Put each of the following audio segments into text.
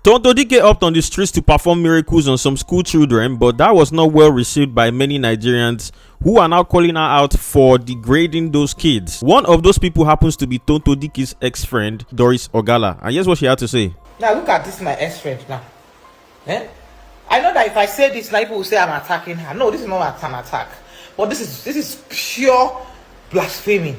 Tonto Dikeh upped on the streets to perform miracles on some school children, but that was not well received by many Nigerians who are now calling her out for degrading those kids. One of those people happens to be Tonto Dikeh's ex-friend, Doris Ogala, and here's what she had to say. Now look at this, my ex-friend now. I know that if I say this, now people will say I'm attacking her. No, this is not an attack. But this is pure blasphemy.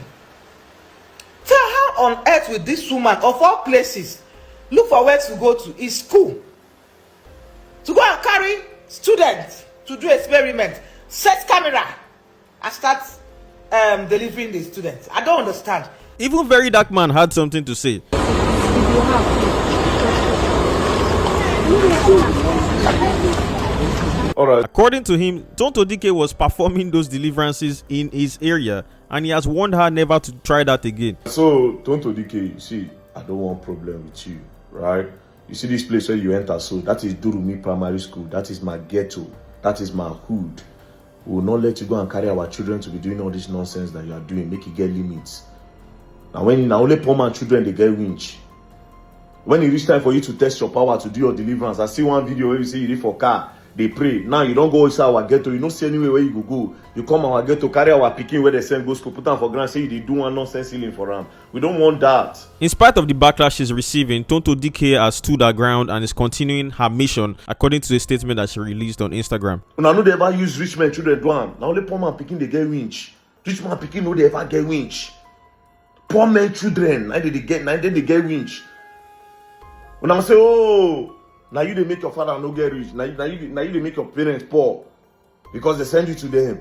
Tell how on earth with this woman, of all places, look for where to go to is school. To go and carry students to do experiment, set camera, and start delivering the students. I don't understand. Even Very Dark Man had something to say. Alright. According to him, Tonto Dikeh was performing those deliverances in his area, and he has warned her never to try that again. So, Tonto Dikeh, you see, I don't want problem with you, right? You see this place where you enter, so that is Durumi Primary School. That is my ghetto. That is my hood. We will not let you go and carry our children to be doing all this nonsense that you are doing. Make it get limits. Now, when only poor man children, they get winch. When it reach time for you to test your power to do your deliverance, I see one video where you say you need for car. They pray. Now you don't go inside our ghetto. You don't see anywhere where you go. You come our ghetto, carry our picking where they send go school, put them for ground, say they do one nonsense healing for them. We don't want that. In spite of the backlash she's receiving, Tonto Dikeh has stood her ground and is continuing her mission, according to a statement that she released on Instagram. When I know they ever use rich men children do am. Now only poor man picking they get winch. Rich man picking no they ever get winch. Poor men children, now they get winch. When I say, oh, now you they make your father no get rich. Now you they make your parents poor because they send you to them.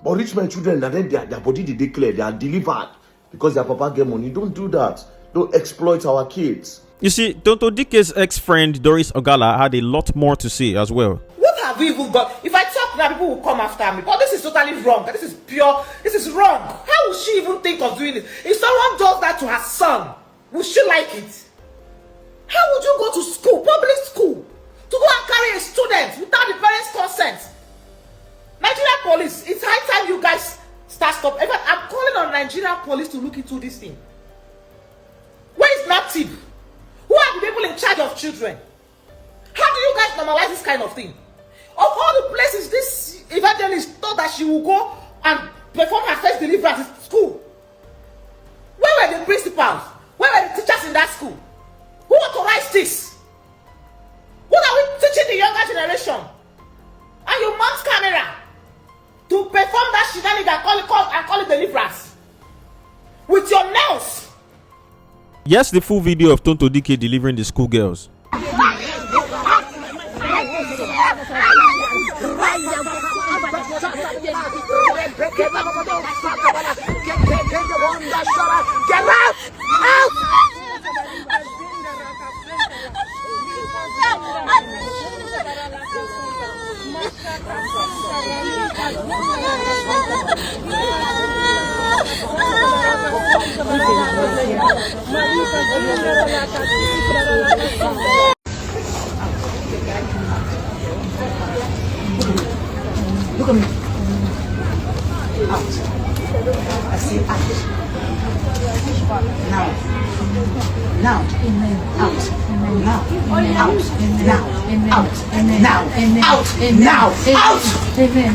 But rich men children, now then their body they declare they are delivered because their papa get money. Don't do that. Don't exploit our kids. You see, Tonto Dikeh's ex-friend Doris Ogala had a lot more to say as well. What have we even got? If I talk now, people will come after me. But this is totally wrong. This is pure. This is wrong. How would she even think of doing it? If someone does that to her son, would she like it? How would you go to school, public school, to go and carry a student without the parents' consent? Nigerian police, it's high time you guys stop. In fact, I'm calling on Nigerian police to look into this thing. Where is NAPTIP? Who are the people in charge of children? How do you guys normalize this kind of thing? Of all the places this evangelist thought that she will go and perform her first deliverance at school, where were the principals? Where were the teachers in that school? Who authorized this? What are we teaching the younger generation? And your mom's camera to perform that shenanigan and call it deliverance with your nails. Yes, the full video of Tonto Dikeh delivering the schoolgirls. Get out! Out! Look at me. Out. I say out. Now. Now. Out. Now. Out. Now. Out. Now. Out. Amen.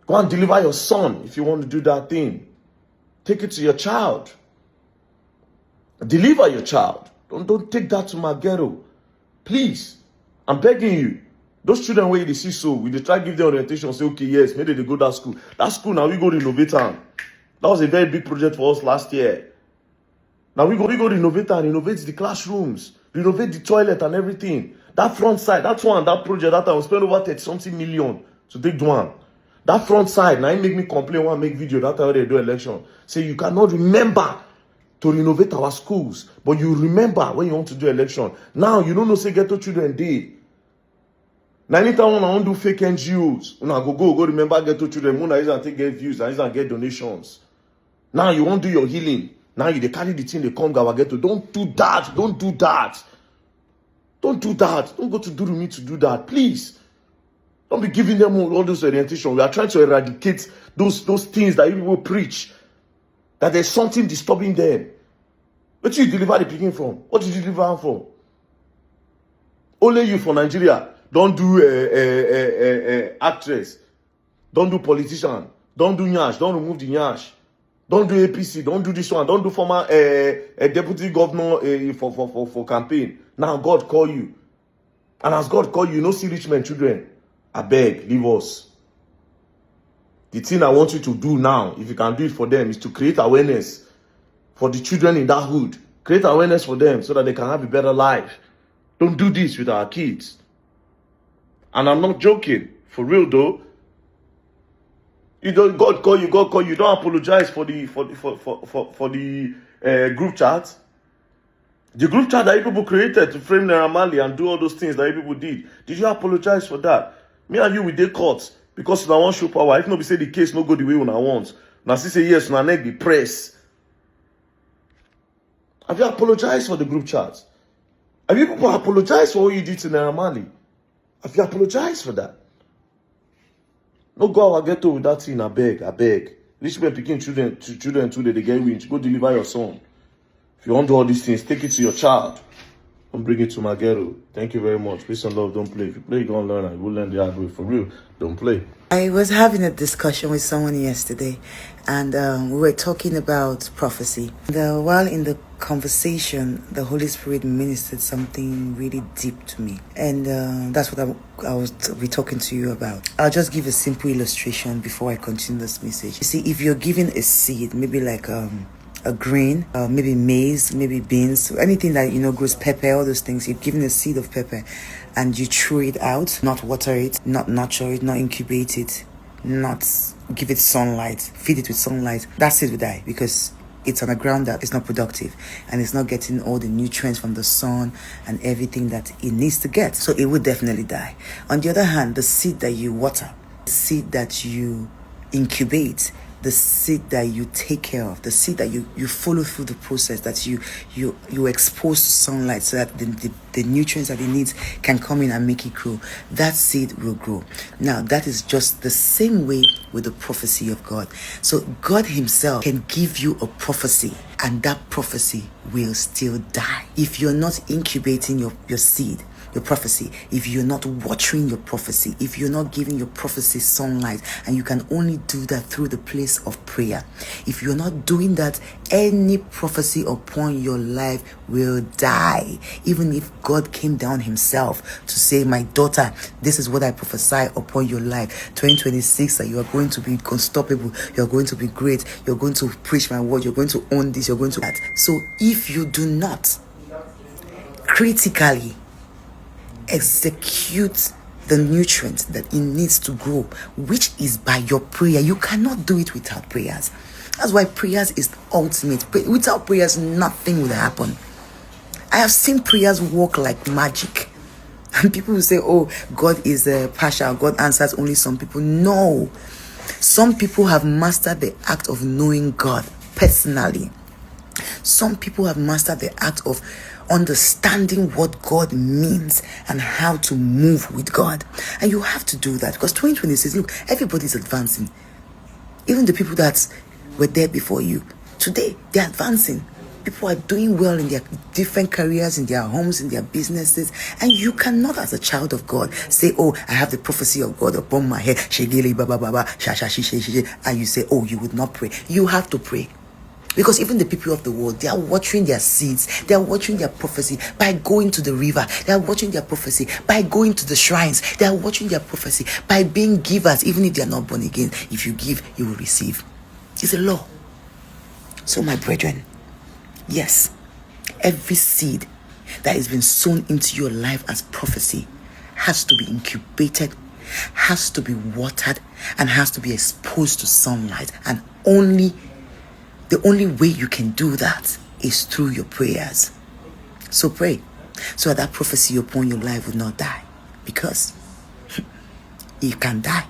Go and deliver your son if you want to do that thing. Take it to your child. Deliver your child. Don't take that to my ghetto. Please. I'm begging you. Those children where they see so, we they try to give them orientation, say, okay, yes, maybe they go to that school. That school, now we go renovate them. That was a very big project for us last year. Now we go renovate and renovate the classrooms, renovate the toilet and everything. That front side, that project, that time we spent over 30-something million to take one. That front side, now it make me complain, want to make video, that time when they do election. Say you cannot remember to renovate our schools, but you remember when you want to do election. Now you don't know say ghetto children dey. Now anytime when I want to do fake NGOs, when I go remember ghetto children, when I use and take get views, I use and get donations. Now you want to do your healing. Now you they carry the thing, they come our ghetto. Don't do that. Don't do that. Don't do that. Don't go to Durumi to do that, please. Don't be giving them all those orientation. We are trying to eradicate those things that people preach, that there's something disturbing them. What did you deliver the picking from? What did you deliver them from? Only you for Nigeria. Don't do actress. Don't do politician. Don't do nyash. Don't remove the nyash. Don't do APC. Don't do this one. Don't do former deputy governor for campaign. Now God call you. And as God call you, no see rich men children. I beg, leave us. The thing I want you to do now, if you can do it for them, is to create awareness for the children in that hood. Create awareness for them so that they can have a better life. Don't do this with our kids. And I'm not joking. For real though. God call you. You don't apologize for the group chat. The group chat that you people created to frame Naira Marley and do all those things that you people did. Did you apologize for that? Me and you, we dey court because una wan show power. If no be say the case no go the way una want, una still say yes, una neck be press. Have you apologized for the group chat? Have you people apologized for what you did to Naira Marley? Have you apologized for that? No go our ghetto with that thing, I beg. Rich men picking children today, they get winch. Go deliver your son. If you want to do all these things, take it to your child. Don't bring it to my ghetto. Thank you very much. Peace and love, don't play. If you play, you're going to learn. And you will learn the hard way. For real, don't play. I was having a discussion with someone yesterday, and we were talking about prophecy. And, while in the conversation, the Holy Spirit ministered something really deep to me. And that's what I was be talking to you about. I'll just give a simple illustration before I continue this message. You see, if you're given a seed, maybe like a grain, maybe maize, maybe beans, anything that grows, pepper, all those things. You're given a seed of pepper and you throw it out, not water it, not nurture it, not incubate it, not give it sunlight, feed it with sunlight. That seed will die because it's on a ground that is not productive and it's not getting all the nutrients from the sun and everything that it needs to get. So it would definitely die. On the other hand, the seed that you water, the seed that you incubate, the seed that you take care of, the seed that you follow through the process, that you expose to sunlight so that the nutrients that it needs can come in and make it grow, that seed will grow. Now, that is just the same way with the prophecy of God. So God himself can give you a prophecy and that prophecy will still die. If you're not incubating your seed, your prophecy, if you're not watering your prophecy, if you're not giving your prophecy sunlight, and you can only do that through the place of prayer. If you're not doing that, any prophecy upon your life will die. Even if God came down himself to say, my daughter, this is what I prophesy upon your life. 2026, that you are going to be unstoppable, you're going to be great, you're going to preach my word, you're going to own this, you're going to that. So if you do not critically execute the nutrients that it needs to grow, which is by your prayer, you cannot do it without prayers. That's why prayers is ultimate. Without prayers, nothing will happen. I have seen prayers work like magic. And people will say, oh, God is partial, God answers only some people. No. Some people have mastered the act of knowing God personally. Some people have mastered the act of understanding what God means and how to move with God. And you have to do that because 2026, look, everybody's advancing. Even the people that were there before you, today they're advancing. People are doing well in their different careers, in their homes, in their businesses. And you cannot, as a child of God, say, oh, I have the prophecy of God upon my head. And you say, oh, you would not pray. You have to pray. Because even the people of the world, they are watering their seeds. They are watering their prophecy by going to the river. They are watching their prophecy by going to the shrines. They are watching their prophecy by being givers, even if they are not born again. If you give, you will receive. It's a law. So my brethren, yes, every seed that has been sown into your life as prophecy has to be incubated, has to be watered, and has to be exposed to sunlight. And the only way you can do that is through your prayers. So pray so that prophecy upon your life will not die, because you can die.